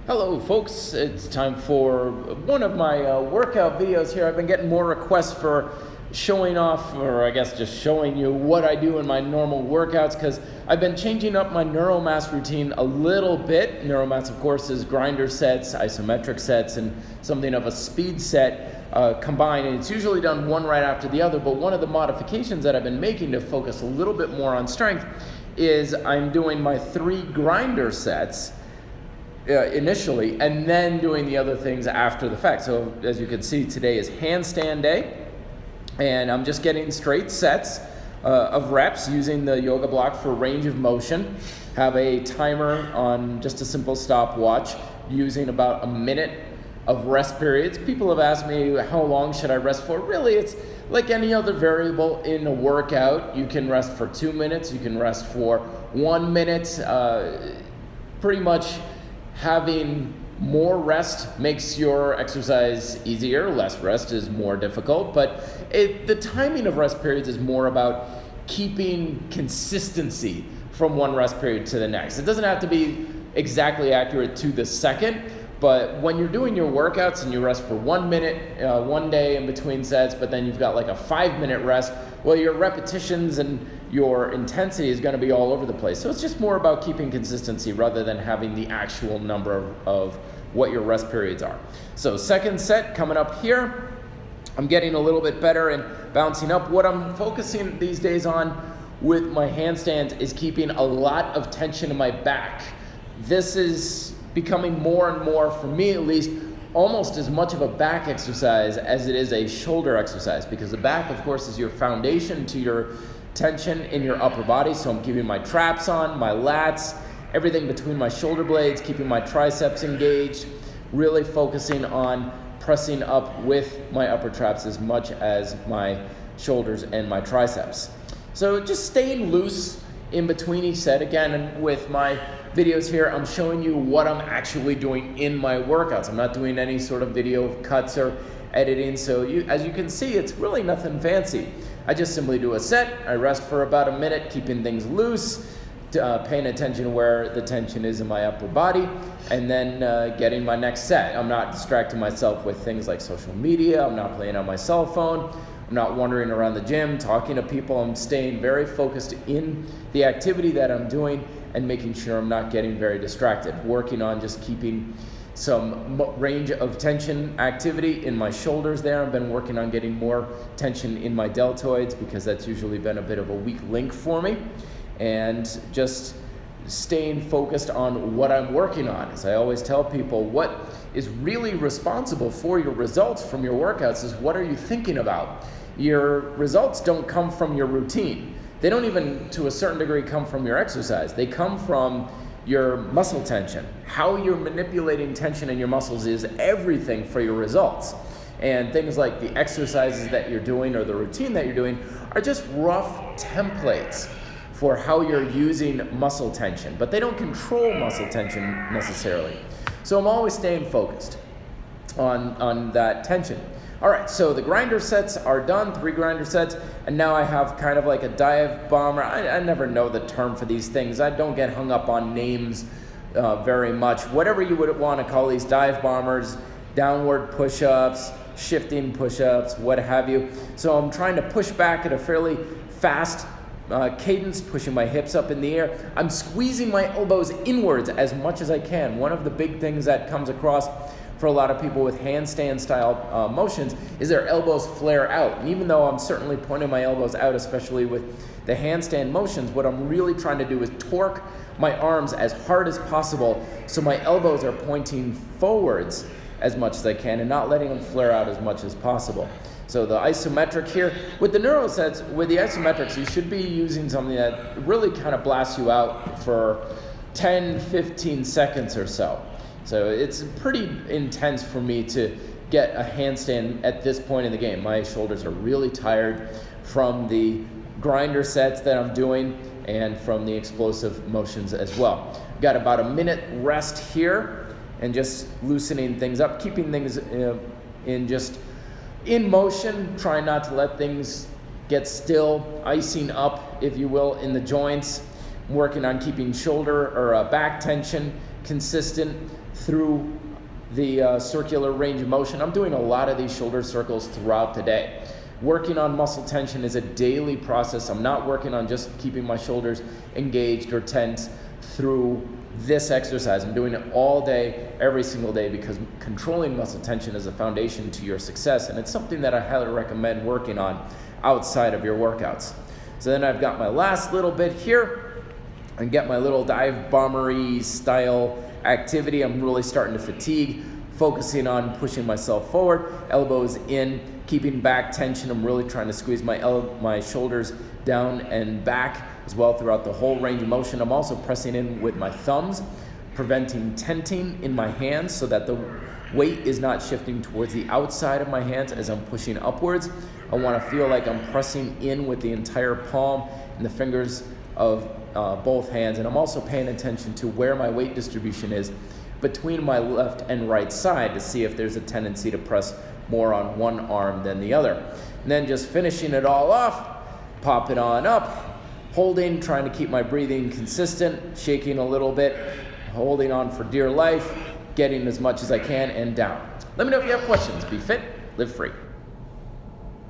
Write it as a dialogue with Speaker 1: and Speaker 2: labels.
Speaker 1: Hello folks, it's time for one of my workout videos here. I've been getting more requests for showing off, or I guess just showing you what I do in my normal workouts, because I've been changing up my Neuro-Mass routine a little bit. Neuro-Mass, of course, is grinder sets, isometric sets, and something of a speed set combined, and it's usually done one right after the other. But one of the modifications that I've been making to focus a little bit more on strength is I'm doing my 3 grinder sets initially, and then doing the other things after the fact. So as you can see, today is handstand day, and I'm just getting straight sets of reps using the yoga block for range of motion. Have a timer on just a simple stopwatch using about a minute of rest periods. People have asked me, how long should I rest for? Really, it's like any other variable in a workout. You can rest for 2 minutes, you can rest for 1 minute. Pretty much having more rest makes your exercise easier. Less rest is more difficult, but the timing of rest periods is more about keeping consistency from one rest period to the next. It doesn't have to be exactly accurate to the second, but when you're doing your workouts and you rest for 1 minute, one day in between sets, but then you've got like a 5-minute rest, well, your repetitions and your intensity is going to be all over the place. So it's just more about keeping consistency rather than having the actual number of what your rest periods are. So second set coming up here. I'm getting a little bit better and bouncing up. What I'm focusing these days on with my handstands is keeping a lot of tension in my back. This is becoming more and more, for me at least, almost as much of a back exercise as it is a shoulder exercise, because the back, of course, is your foundation to your tension in your upper body. So I'm keeping my traps on, my lats, everything between my shoulder blades, keeping my triceps engaged, really focusing on pressing up with my upper traps as much as my shoulders and my triceps. So just staying loose in between each set. Again, and with my videos here, I'm showing you what I'm actually doing in my workouts. I'm not doing any sort of video cuts or editing. So as you can see, it's really nothing fancy. I just simply do a set, I rest for about a minute, keeping things loose, paying attention where the tension is in my upper body, and then getting my next set. I'm not distracting myself with things like social media, I'm not playing on my cell phone, I'm not wandering around the gym, talking to people. I'm staying very focused in the activity that I'm doing and making sure I'm not getting very distracted. Working on just keeping some range of tension activity in my shoulders there. I've been working on getting more tension in my deltoids because that's usually been a bit of a weak link for me. And just staying focused on what I'm working on. As I always tell people, what is really responsible for your results from your workouts is what are you thinking about? Your results don't come from your routine. They don't even, to a certain degree, come from your exercise. They come from your muscle tension. How you're manipulating tension in your muscles is everything for your results. And things like the exercises that you're doing or the routine that you're doing are just rough templates for how you're using muscle tension, but they don't control muscle tension necessarily. So I'm always staying focused on that tension. All right, so the grinder sets are done, 3 grinder sets, and now I have kind of like a dive bomber. I never know the term for these things. I don't get hung up on names very much. Whatever you would want to call these, dive bombers, downward push-ups, shifting push-ups, what have you. So I'm trying to push back at a fairly fast cadence, pushing my hips up in the air. I'm squeezing my elbows inwards as much as I can. One of the big things that comes across for a lot of people with handstand style motions is their elbows flare out. And even though I'm certainly pointing my elbows out, especially with the handstand motions, what I'm really trying to do is torque my arms as hard as possible so my elbows are pointing forwards as much as I can and not letting them flare out as much as possible. So the isometric here, with the neuro sets, with the isometrics, you should be using something that really kind of blasts you out for 10, 15 seconds or so. So it's pretty intense for me to get a handstand at this point in the game. My shoulders are really tired from the grinder sets that I'm doing and from the explosive motions as well. Got about a minute rest here and just loosening things up, keeping things in motion, trying not to let things get still, icing up, if you will, in the joints. I'm working on keeping shoulder or back tension consistent through the circular range of motion. I'm doing a lot of these shoulder circles throughout the day. Working on muscle tension is a daily process. I'm not working on just keeping my shoulders engaged or tense through this exercise. I'm doing it all day, every single day, because controlling muscle tension is a foundation to your success, and it's something that I highly recommend working on outside of your workouts. So then I've got my last little bit here and get my little dive bombery style activity. I'm really starting to fatigue, focusing on pushing myself forward, elbows in, keeping back tension. I'm really trying to squeeze my shoulders down and back as well throughout the whole range of motion. I'm also pressing in with my thumbs, preventing tenting in my hands so that the weight is not shifting towards the outside of my hands as I'm pushing upwards. I want to feel like I'm pressing in with the entire palm and the fingers of both hands. And I'm also paying attention to where my weight distribution is between my left and right side to see if there's a tendency to press more on one arm than the other. And then just finishing it all off, pop it on up, holding, trying to keep my breathing consistent, shaking a little bit, holding on for dear life, getting as much as I can, and down. Let me know if you have questions. Be fit, live free.